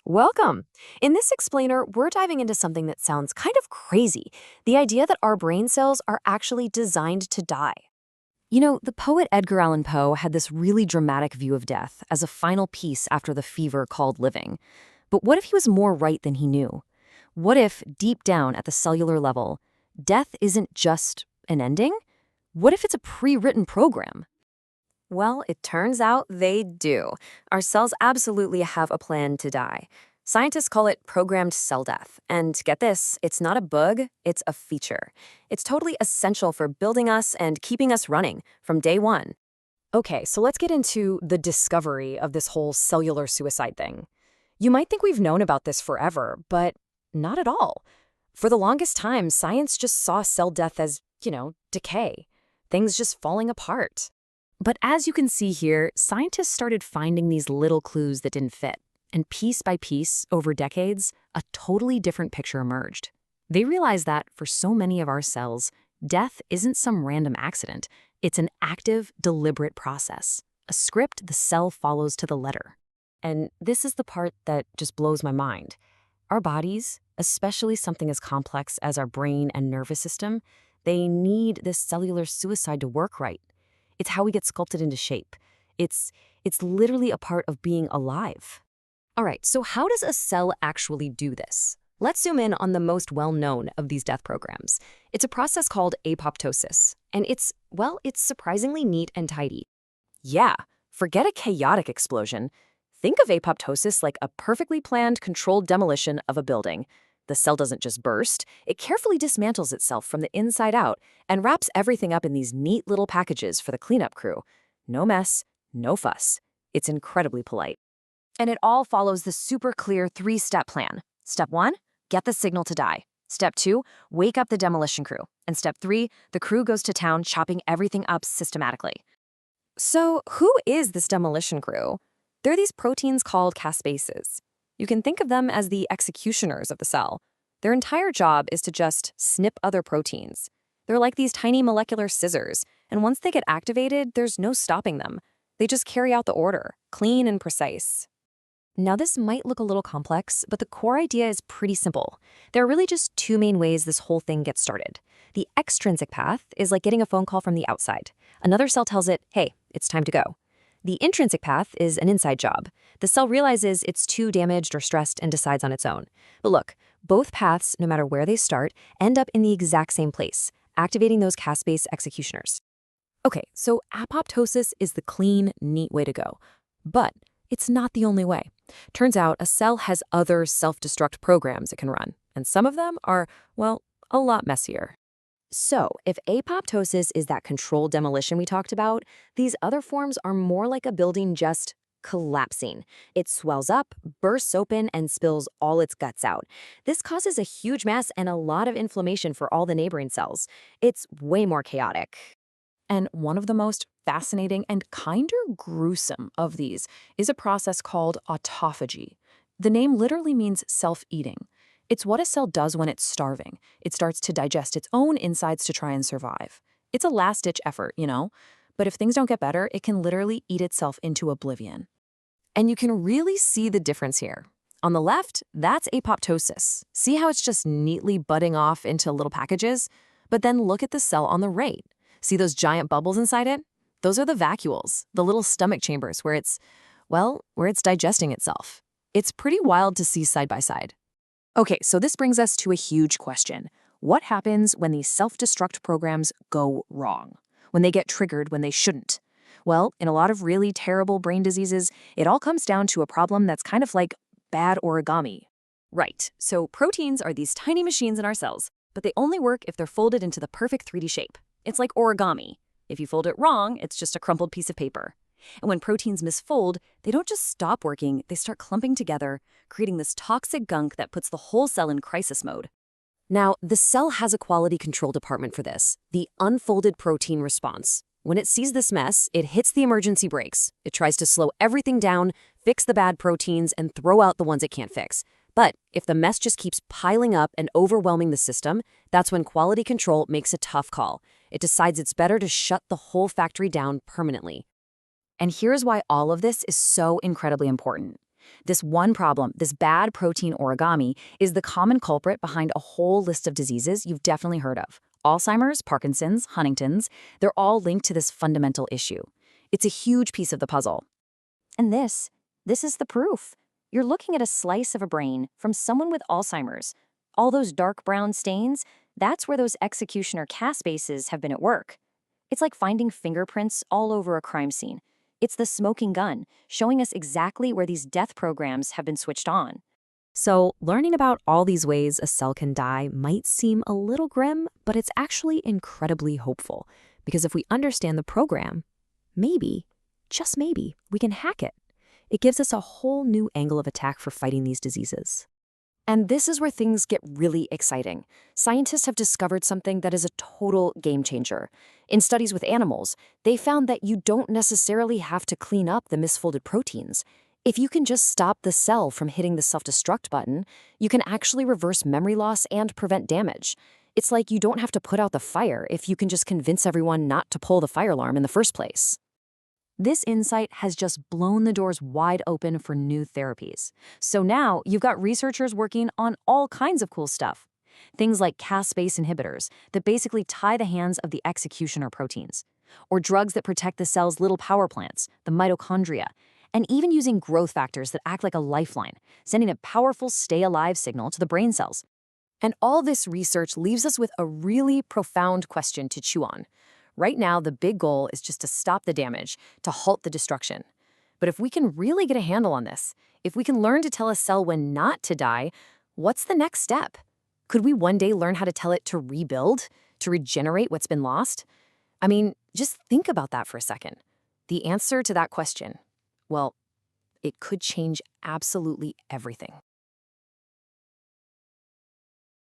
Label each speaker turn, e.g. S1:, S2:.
S1: Welcome! In this explainer, we're diving into something that sounds kind of crazy, the idea that our brain cells are actually designed to die. The poet Edgar Allan Poe had this really dramatic view of death as a final piece after the fever called living. But what if he was more right than he knew? What if, deep down at the cellular level, death isn't just an ending? What if it's a pre-written program? Well, it turns out they do. Our cells absolutely have a plan to die. Scientists call it programmed cell death. And get this, it's not a bug, it's a feature. It's totally essential for building us and keeping us running from day one. Okay, so let's get into the discovery of this whole cellular suicide thing. You might think we've known about this forever, but not at all. For the longest time, science just saw cell death as, decay. Things just falling apart. But as you can see here, scientists started finding these little clues that didn't fit. And piece by piece, over decades, a totally different picture emerged. They realized that, for so many of our cells, death isn't some random accident. It's an active, deliberate process, a script the cell follows to the letter. And this is the part that just blows my mind. Our bodies, especially something as complex as our brain and nervous system, they need this cellular suicide to work right. It's how we get sculpted into shape. It's literally a part of being alive. All right, so how does a cell actually do this? Let's zoom in on the most well-known of these death programs. It's a process called apoptosis, and it's surprisingly neat and tidy. Yeah, forget a chaotic explosion. Think of apoptosis like a perfectly planned, controlled demolition of a building. The cell doesn't just burst, it carefully dismantles itself from the inside out and wraps everything up in these neat little packages for the cleanup crew. No mess, no fuss. It's incredibly polite. And it all follows the super clear 3-step plan. Step 1, get the signal to die. Step 2, wake up the demolition crew. And Step 3, the crew goes to town chopping everything up systematically. So who is this demolition crew? They're these proteins called caspases. You can think of them as the executioners of the cell. Their entire job is to just snip other proteins. They're like these tiny molecular scissors, and once they get activated, there's no stopping them. They just carry out the order, clean and precise. Now, this might look a little complex, but the core idea is pretty simple. There are really just 2 main ways this whole thing gets started. The extrinsic path is like getting a phone call from the outside. Another cell tells it, hey, it's time to go. The intrinsic path is an inside job. The cell realizes it's too damaged or stressed and decides on its own. But look, both paths, no matter where they start, end up in the exact same place, activating those caspase executioners. Okay, so apoptosis is the clean, neat way to go. But it's not the only way. Turns out a cell has other self-destruct programs it can run, and some of them are, a lot messier. So, if apoptosis is that controlled demolition we talked about, these other forms are more like a building just collapsing. It swells up, bursts open, and spills all its guts out. This causes a huge mess and a lot of inflammation for all the neighboring cells. It's way more chaotic. And one of the most fascinating and kinder gruesome of these is a process called autophagy. The name literally means self-eating. It's what a cell does when it's starving. It starts to digest its own insides to try and survive. It's a last-ditch effort, but if things don't get better, it can literally eat itself into oblivion. And you can really see the difference here. On the left, that's apoptosis. See how it's just neatly budding off into little packages? But then look at the cell on the right. See those giant bubbles inside it? Those are the vacuoles, the little stomach chambers where it's digesting itself. It's pretty wild to see side by side. Okay, so this brings us to a huge question. What happens when these self-destruct programs go wrong? When they get triggered when they shouldn't? Well, in a lot of really terrible brain diseases, it all comes down to a problem that's kind of like bad origami. Right, so proteins are these tiny machines in our cells, but they only work if they're folded into the perfect 3D shape. It's like origami. If you fold it wrong, it's just a crumpled piece of paper. And when proteins misfold, they don't just stop working, they start clumping together, creating this toxic gunk that puts the whole cell in crisis mode. Now, the cell has a quality control department for this, the unfolded protein response. When it sees this mess, it hits the emergency brakes. It tries to slow everything down, fix the bad proteins, and throw out the ones it can't fix. But if the mess just keeps piling up and overwhelming the system, that's when quality control makes a tough call. It decides it's better to shut the whole factory down permanently. And here's why all of this is so incredibly important. This one problem, this bad protein origami, is the common culprit behind a whole list of diseases you've definitely heard of. Alzheimer's, Parkinson's, Huntington's, they're all linked to this fundamental issue. It's a huge piece of the puzzle.
S2: And this is the proof. You're looking at a slice of a brain from someone with Alzheimer's. All those dark brown stains, that's where those executioner caspases have been at work. It's like finding fingerprints all over a crime scene. It's the smoking gun, showing us exactly where these death programs have been switched on.
S1: So, learning about all these ways a cell can die might seem a little grim, but it's actually incredibly hopeful. Because if we understand the program, maybe, just maybe, we can hack it. It gives us a whole new angle of attack for fighting these diseases. And this is where things get really exciting. Scientists have discovered something that is a total game changer. In studies with animals, they found that you don't necessarily have to clean up the misfolded proteins. If you can just stop the cell from hitting the self-destruct button, you can actually reverse memory loss and prevent damage. It's like you don't have to put out the fire if you can just convince everyone not to pull the fire alarm in the first place. This insight has just blown the doors wide open for new therapies. So now you've got researchers working on all kinds of cool stuff. Things like caspase inhibitors that basically tie the hands of the executioner proteins, or drugs that protect the cell's little power plants, the mitochondria, and even using growth factors that act like a lifeline, sending a powerful stay-alive signal to the brain cells. And all this research leaves us with a really profound question to chew on. Right now, the big goal is just to stop the damage, to halt the destruction. But if we can really get a handle on this, if we can learn to tell a cell when not to die, what's the next step? Could we one day learn how to tell it to rebuild, to regenerate what's been lost? I mean, just think about that for a second. The answer to that question, well, it could change absolutely everything.